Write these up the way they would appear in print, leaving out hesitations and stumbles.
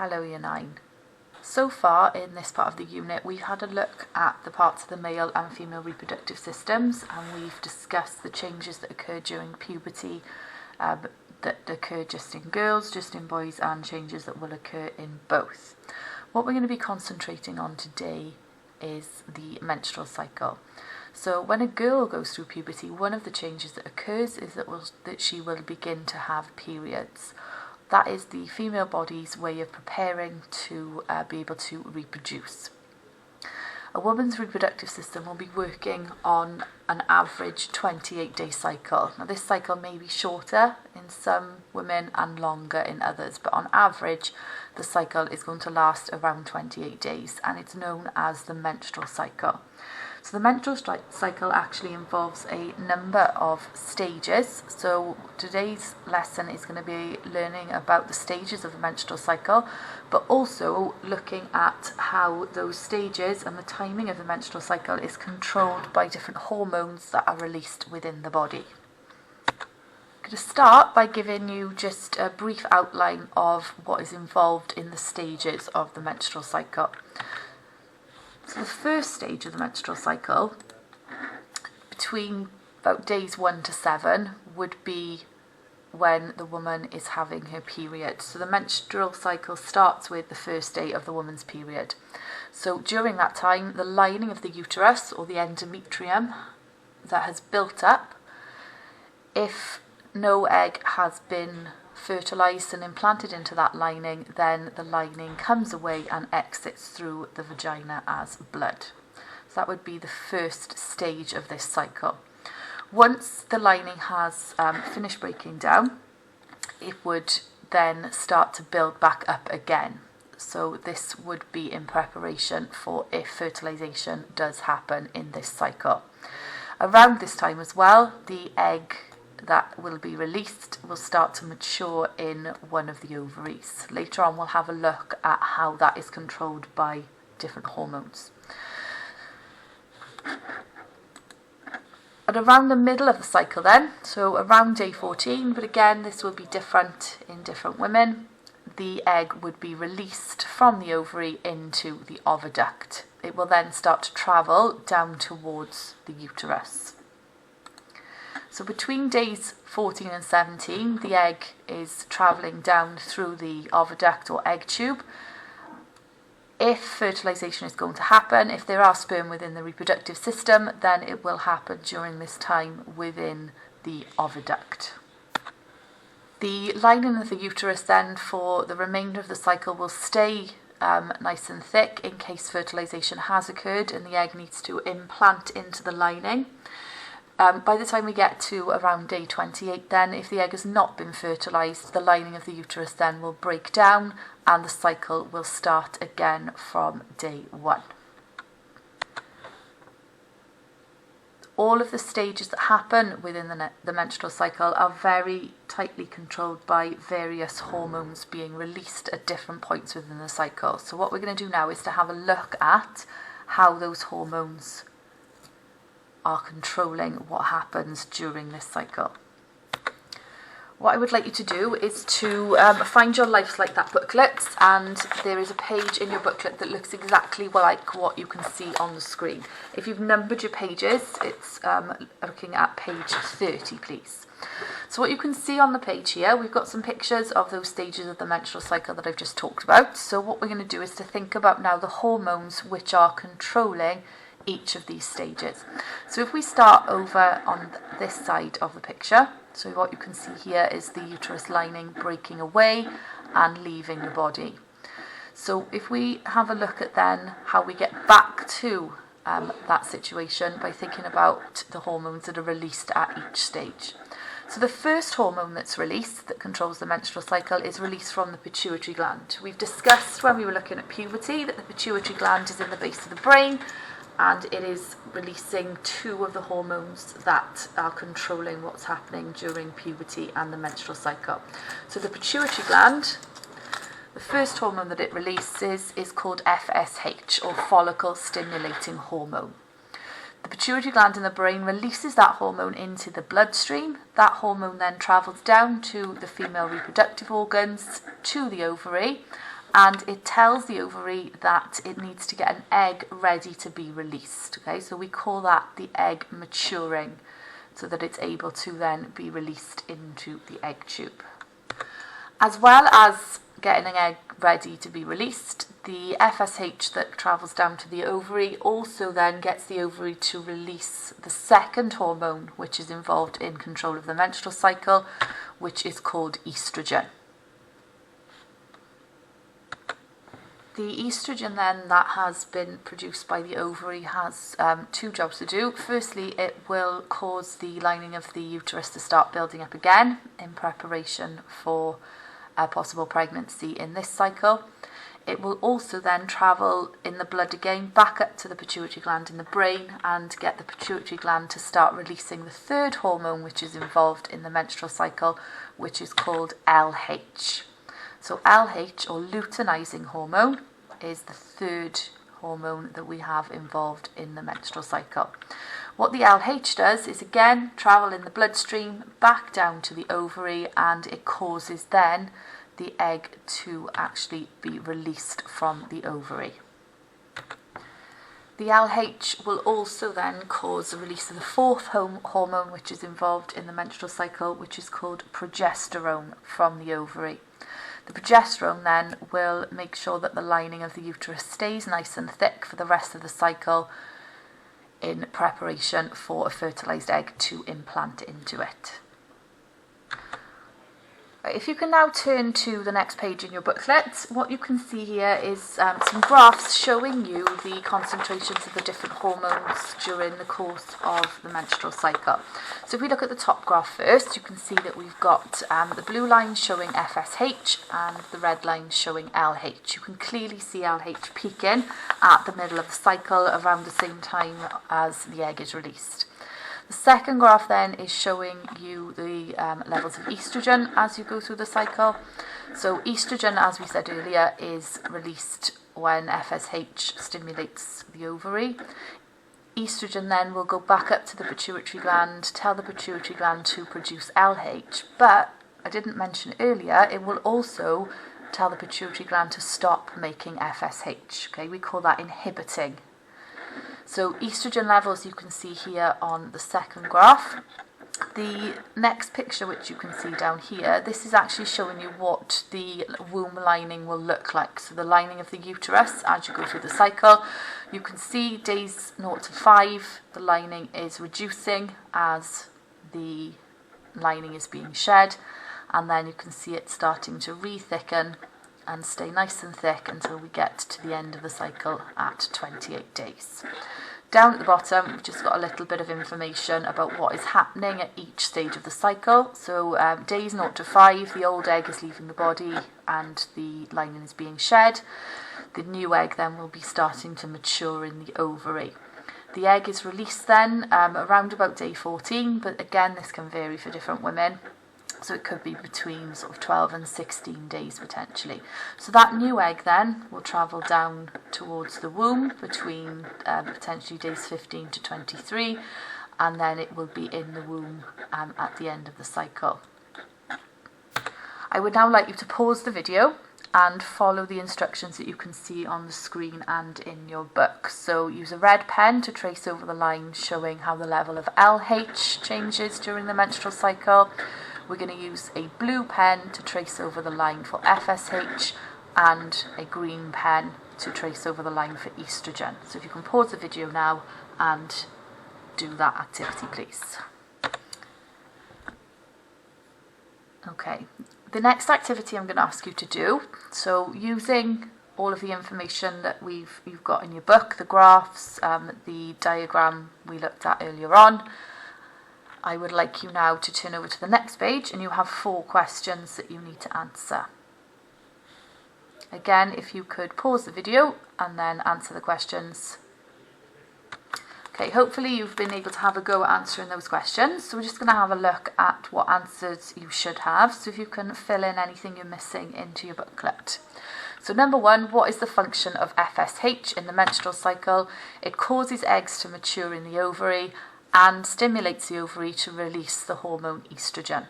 Hello Year 9. So far in this part of the unit we've had a look at the parts of the male and female reproductive systems, and we've discussed the changes that occur during puberty, that occur just in girls, just in boys, and changes that will occur in both. What we're going to be concentrating on today is the menstrual cycle. So when a girl goes through puberty, one of the changes that occurs is that she will begin to have periods. That is the female body's way of preparing to be able to reproduce. A woman's reproductive system will be working on an average 28-day cycle. Now this cycle may be shorter in some women and longer in others, but on average the cycle is going to last around 28 days, and it's known as the menstrual cycle. So the menstrual cycle actually involves a number of stages. So today's lesson is going to be learning about the stages of the menstrual cycle, but also looking at how those stages and the timing of the menstrual cycle is controlled by different hormones that are released within the body. I'm going to start by giving you just a brief outline of what is involved in the stages of the menstrual cycle. So the first stage of the menstrual cycle, between about days 1 to 7, would be when the woman is having her period. So the menstrual cycle starts with the first day of the woman's period. So during that time, the lining of the uterus, or the endometrium, that has built up, if no egg has been fertilized and implanted into that lining, then the lining comes away and exits through the vagina as blood. So that would be the first stage of this cycle. Once the lining has finished breaking down, it would then start to build back up again. So this would be in preparation for if fertilization does happen in this cycle. Around this time as well, the egg that will be released will start to mature in one of the ovaries. Later on we'll have a look at how that is controlled by different hormones. At around the middle of the cycle then, so around day 14, but again this will be different in different women, the egg would be released from the ovary into the oviduct. It will then start to travel down towards the uterus. So between days 14 and 17, the egg is travelling down through the oviduct or egg tube. If fertilization is going to happen, if there are sperm within the reproductive system, then it will happen during this time within the oviduct. The lining of the uterus then for the remainder of the cycle will stay nice and thick in case fertilization has occurred and the egg needs to implant into the lining. By the time we get to around day 28 then, if the egg has not been fertilised, the lining of the uterus then will break down and the cycle will start again from day 1. All of the stages that happen within the menstrual cycle are very tightly controlled by various hormones being released at different points within the cycle. So what we're going to do now is to have a look at how those hormones are controlling what happens during this cycle. What I would like you to do is to find your Life's Like That booklet, and there is a page in your booklet that looks exactly like what you can see on the screen. If you've numbered your pages, it's looking at page 30, please. So what you can see on the page here, we've got some pictures of those stages of the menstrual cycle that I've just talked about. So what we're going to do is to think about now the hormones which are controlling each of these stages. So if we start over on this side of the picture, so what you can see here is the uterus lining breaking away and leaving the body. So if we have a look at then how we get back to that situation by thinking about the hormones that are released at each stage. So the first hormone that's released that controls the menstrual cycle is released from the pituitary gland. We've discussed when we were looking at puberty that the pituitary gland is in the base of the brain, and it is releasing 2 of the hormones that are controlling what's happening during puberty and the menstrual cycle. So the pituitary gland, the first hormone that it releases is called FSH, or follicle stimulating hormone. The pituitary gland in the brain releases that hormone into the bloodstream. That hormone then travels down to the female reproductive organs, to the ovary, and it tells the ovary that it needs to get an egg ready to be released. Okay, so we call that the egg maturing, so that it's able to then be released into the egg tube. As well as getting an egg ready to be released, the FSH that travels down to the ovary also then gets the ovary to release the second hormone which is involved in control of the menstrual cycle, which is called estrogen. The estrogen then that has been produced by the ovary has two jobs to do. Firstly, it will cause the lining of the uterus to start building up again in preparation for a possible pregnancy in this cycle. It will also then travel in the blood again back up to the pituitary gland in the brain and get the pituitary gland to start releasing the third hormone which is involved in the menstrual cycle, which is called LH. So LH, or luteinizing hormone, is the third hormone that we have involved in the menstrual cycle. What the LH does is again travel in the bloodstream back down to the ovary, and it causes then the egg to actually be released from the ovary. The LH will also then cause the release of the fourth hormone which is involved in the menstrual cycle, which is called progesterone, from the ovary. The progesterone then will make sure that the lining of the uterus stays nice and thick for the rest of the cycle in preparation for a fertilised egg to implant into it. If you can now turn to the next page in your booklet, what you can see here is some graphs showing you the concentrations of the different hormones during the course of the menstrual cycle. So if we look at the top graph first, you can see that we've got the blue line showing FSH and the red line showing LH. You can clearly see LH peaking at the middle of the cycle around the same time as the egg is released. The second graph then is showing you the levels of estrogen as you go through the cycle. So estrogen, as we said earlier, is released when FSH stimulates the ovary. Estrogen then will go back up to the pituitary gland, tell the pituitary gland to produce LH, but I didn't mention earlier, it will also tell the pituitary gland to stop making FSH. Okay, we call that inhibiting. So estrogen levels you can see here on the second graph. The next picture, which you can see down here, this is actually showing you what the womb lining will look like. So the lining of the uterus as you go through the cycle. You can see days 0 to 5, the lining is reducing as the lining is being shed, and then you can see it starting to re-thicken and stay nice and thick until we get to the end of the cycle at 28 days. Down at the bottom, we've just got a little bit of information about what is happening at each stage of the cycle. So days 0 to 5, the old egg is leaving the body and the lining is being shed. The new egg then will be starting to mature in the ovary. The egg is released then around about day 14, but again this can vary for different women. So it could be between sort of 12 and 16 days potentially. So that new egg then will travel down towards the womb between potentially days 15 to 23, and then it will be in the womb at the end of the cycle. I would now like you to pause the video and follow the instructions that you can see on the screen and in your book. So use a red pen to trace over the line showing how the level of LH changes during the menstrual cycle. We're going to use a blue pen to trace over the line for FSH and a green pen to trace over the line for estrogen. So if you can pause the video now and do that activity, please. Okay, the next activity I'm going to ask you to do, so using all of the information that you've got in your book, the graphs, the diagram we looked at earlier on, I would like you now to turn over to the next page, and you have 4 questions that you need to answer. Again, if you could pause the video and then answer the questions. Okay, hopefully you've been able to have a go at answering those questions. So we're just going to have a look at what answers you should have. So if you can fill in anything you're missing into your booklet. So number 1, what is the function of FSH in the menstrual cycle? It causes eggs to mature in the ovary and stimulates the ovary to release the hormone estrogen.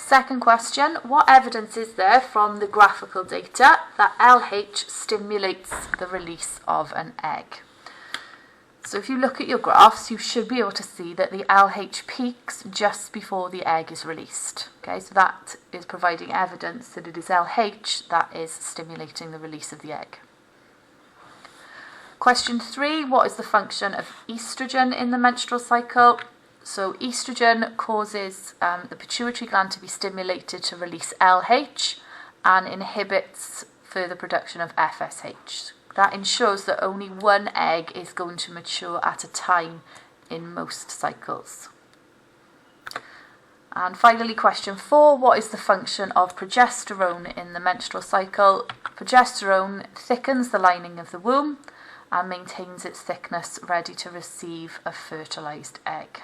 Second question, what evidence is there from the graphical data that LH stimulates the release of an egg? So if you look at your graphs, you should be able to see that the LH peaks just before the egg is released. Okay, so that is providing evidence that it is LH that is stimulating the release of the egg. Question 3, what is the function of estrogen in the menstrual cycle? So estrogen causes the pituitary gland to be stimulated to release LH and inhibits further production of FSH. That ensures that only one egg is going to mature at a time in most cycles. And finally, question 4, what is the function of progesterone in the menstrual cycle? Progesterone thickens the lining of the womb and maintains its thickness ready to receive a fertilized egg.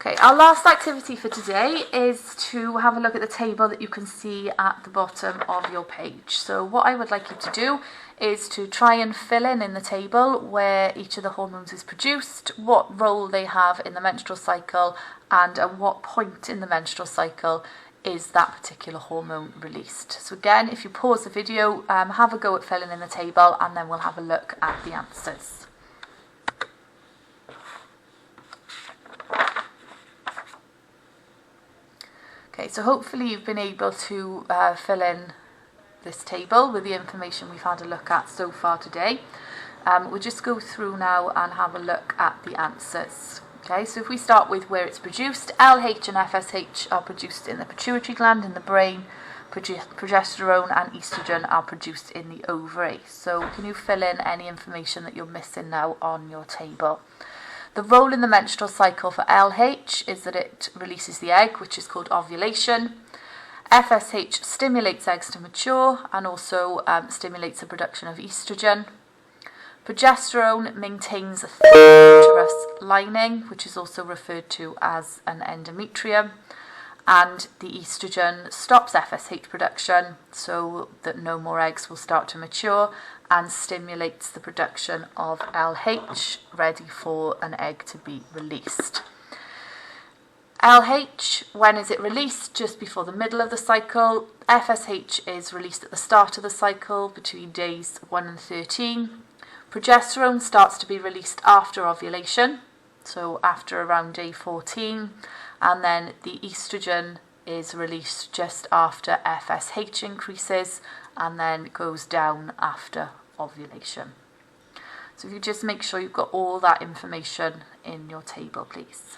Okay, our last activity for today is to have a look at the table that you can see at the bottom of your page. So what I would like you to do is to try and fill in the table where each of the hormones is produced, what role they have in the menstrual cycle, and at what point in the menstrual cycle is that particular hormone released. So again, if you pause the video, have a go at filling in the table, and then we'll have a look at the answers. Okay, so hopefully you've been able to fill in this table with the information we've had a look at so far today. We'll just go through now and have a look at the answers. Okay, so if we start with where it's produced, LH and FSH are produced in the pituitary gland in the brain, progesterone and estrogen are produced in the ovary. So can you fill in any information that you're missing now on your table? The role in the menstrual cycle for LH is that it releases the egg, which is called ovulation. FSH stimulates eggs to mature and also stimulates the production of estrogen. Progesterone maintains a thick uterus lining, which is also referred to as an endometrium. And the estrogen stops FSH production so that no more eggs will start to mature, and stimulates the production of LH, ready for an egg to be released. LH, when is it released? Just before the middle of the cycle. FSH is released at the start of the cycle, between days 1 and 13. Progesterone starts to be released after ovulation, so after around day 14. And then the estrogen is released just after FSH increases, and then goes down after ovulation. So if you just make sure you've got all that information in your table, please.